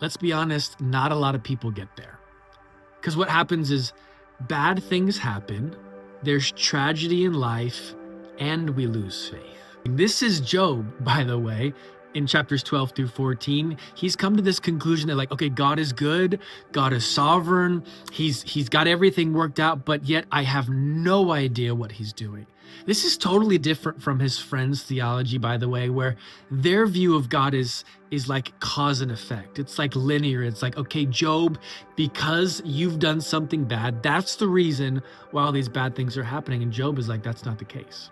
let's be honest, not a lot of people get there. Because what happens is bad things happen, there's tragedy in life, and we lose faith. This is Job, by the way, in chapters 12 through 14. He's come to this conclusion that, like, okay, God is good, God is sovereign, he's got everything worked out, but yet I have no idea what he's doing. This is totally different from his friends' theology, by the way, where their view of God is like cause and effect. It's like linear. It's like, okay, Job, because you've done something bad, that's the reason why all these bad things are happening. And Job is like, that's not the case.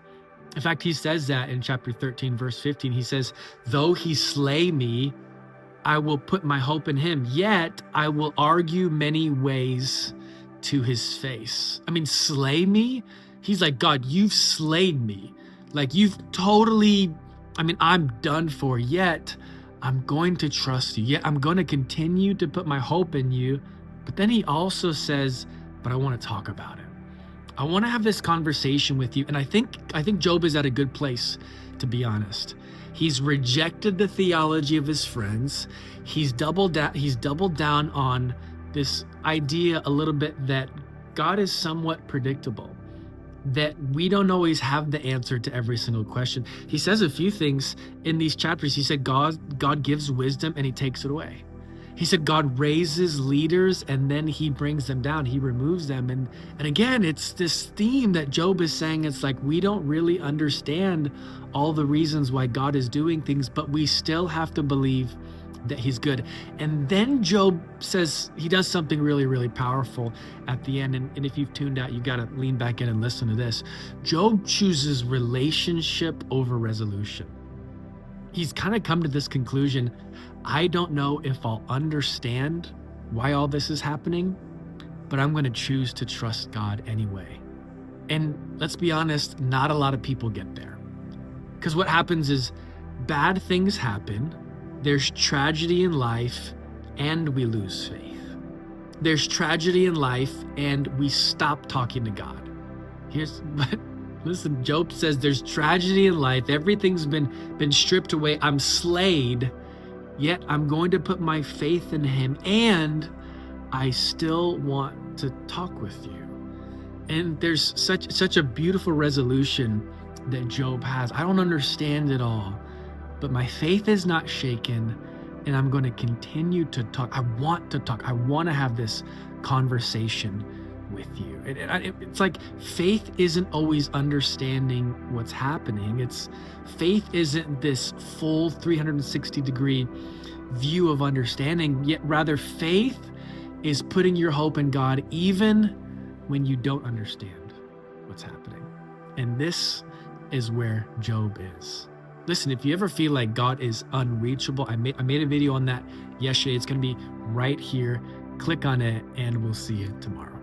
In fact, he says that in chapter 13, verse 15. He says, though he slay me, I will put my hope in him, yet I will argue many ways to his face. I mean, slay me? He's like, God, you've slayed me. Like, you've totally, I'm done for, yet I'm going to trust you. Yet I'm going to continue to put my hope in you. But then he also says, but I want to talk about it. I want to have this conversation with you. And I think Job is at a good place, to be honest. He's rejected the theology of his friends. He's doubled down on this idea a little bit that God is somewhat predictable, that we don't always have the answer to every single question. He says a few things in these chapters. He said God gives wisdom and he takes it away. He said God raises leaders and then he brings them down. He removes them. And again, it's this theme that Job is saying. It's like we don't really understand all the reasons why God is doing things, but we still have to believe that he's good. And then Job says he does something really, really powerful at the end. And if you've tuned out, you got to lean back in and listen to this. Job chooses relationship over resolution. He's kind of come to this conclusion. I don't know if I'll understand why all this is happening, but I'm going to choose to trust God anyway. And let's be honest, not a lot of people get there. Because what happens is bad things happen, there's tragedy in life, and we lose faith. There's tragedy in life, and we stop talking to God. Listen, Job says there's tragedy in life. Everything's been stripped away. I'm slayed, yet I'm going to put my faith in him, and I still want to talk with you. And there's such a beautiful resolution that Job has. I don't understand it all, but my faith is not shaken, and I'm going to continue to talk. I want to talk. I want to have this conversation with you. It's like faith isn't always understanding what's happening. Faith isn't this full 360-degree view of understanding, yet rather faith is putting your hope in God even when you don't understand what's happening. And this is where Job is. Listen, if you ever feel like God is unreachable, I made a video on that yesterday. It's going to be right here. Click on it, and we'll see you tomorrow.